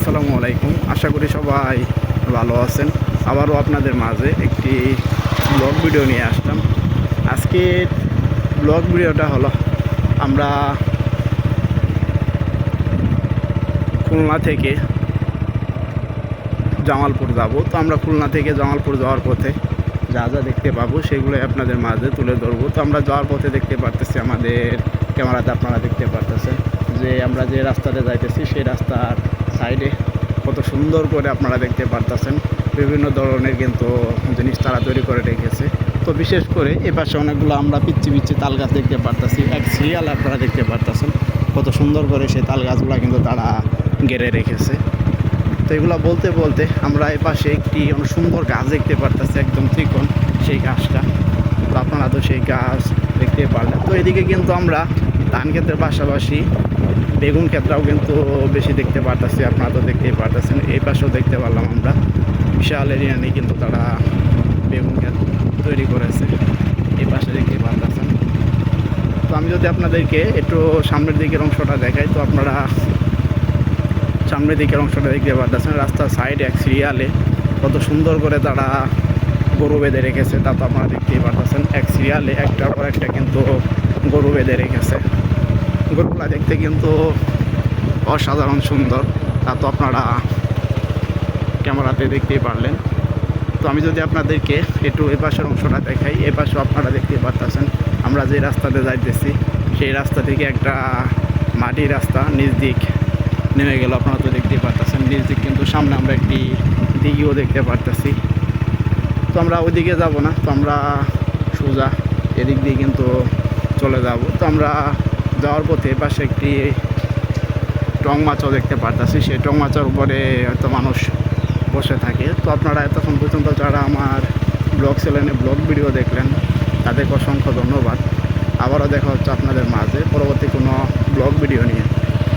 আসসালামু আলাইকুম। আশা করি সবাই ভালো আছেন। আবারও আপনাদের মাঝে একটি ব্লগ ভিডিও নিয়ে আসলাম। আজকে ব্লগ ভিডিওটা হলো আমরা খুলনা থেকে জামালপুর যাব। তো আমরা খুলনা থেকে জামালপুর যাওয়ার পথে যা যা দেখতে পাবো সেগুলোই আপনাদের মাঝে তুলে ধরবো। তো আমরা যাওয়ার পথে দেখতে পারতেছি, আমাদের ক্যামেরাতে আপনারা দেখতে পারতেছেন যে আমরা যে রাস্তাতে যাইতেছি সেই রাস্তার সাইডে কত সুন্দর করে আপনারা দেখতে পারতেছেন বিভিন্ন ধরনের কিন্তু জিনিস তারা তৈরি করে রেখেছে। তো বিশেষ করে এ পাশে অনেকগুলো আমরা পিচ্ছি পিচ্ছি তাল গাছ দেখতে পারতেছি, এক সিরিয়াল আপনারা দেখতে পারতেছেন কত সুন্দর করে সেই তাল গাছগুলো কিন্তু তারা গেড়ে রেখেছে। তো এগুলো বলতে বলতে আমরা এই পাশে একটি অনেক সুন্দর গাছ দেখতে পারতেছি, একদম ত্রিকোণ সেই গাছটা। তো আপনারা তো সেই গাছ দেখতে পারলেন। তো এদিকে কিন্তু আমরা ধান ক্ষেতের পাশাপাশি বেগুন ক্ষেতটাও কিন্তু বেশি দেখতে পারতেছি, আপনারা তো দেখতেই পারতেছেন। এই পাশেও দেখতে পারলাম আমরা বিশাল এরিয়া নিয়ে কিন্তু তারা বেগুন ক্ষেত তৈরি করেছে, এই পাশে দেখতে পারতেছেন। তো আমি যদি আপনাদেরকে একটু সামনের দিকের অংশটা দেখাই, তো আপনারা সামনের দিকের অংশটা দেখতে পারতেছেন রাস্তার সাইডে এক সিরিয়ালে কত সুন্দর করে তারা গরু বেঁধে রেখেছে। তা তো আপনারা দেখতেই পারতেছেন এক সিরিয়ালে একটার পর একটা কিন্তু গরু বেঁধে রেখেছে। গরুগুলা দেখতে কিন্তু অসাধারণ সুন্দর, তা তো আপনারা ক্যামেরাতে দেখতেই পারলেন। তো আমি যদি আপনাদেরকে একটু এ পাশের অংশটা দেখাই, এ পাশেও আপনারা দেখতেই পারতেছেন আমরা যে রাস্তাতে যাইতেছি সেই রাস্তা থেকে একটা মাটির রাস্তা নিচ দিক নেমে গেল, আপনারা তো দেখতেই পারতেছেন। নিচ দিক কিন্তু সামনে আমরা একটি দিঘিও দেখতে পারতেছি। তো আমরা ওইদিকে যাব না, তো আমরা সোজা এদিক দিয়ে কিন্তু চলে যাব। তো আমরা যাওয়ার পথে পাশে একটি টং মাছও দেখতে পারতেছি, সেই টং মাছের উপরে হয়তো মানুষ বসে থাকে। তো আপনারা এতক্ষণ পর্যন্ত যারা আমার ব্লগ চ্যানেলে ব্লগ ভিডিও দেখলেন তাদেরকে অসংখ্য ধন্যবাদ। আবারও দেখা হচ্ছে আপনাদের মাঝে পরবর্তী কোনো ব্লগ ভিডিও নিয়ে।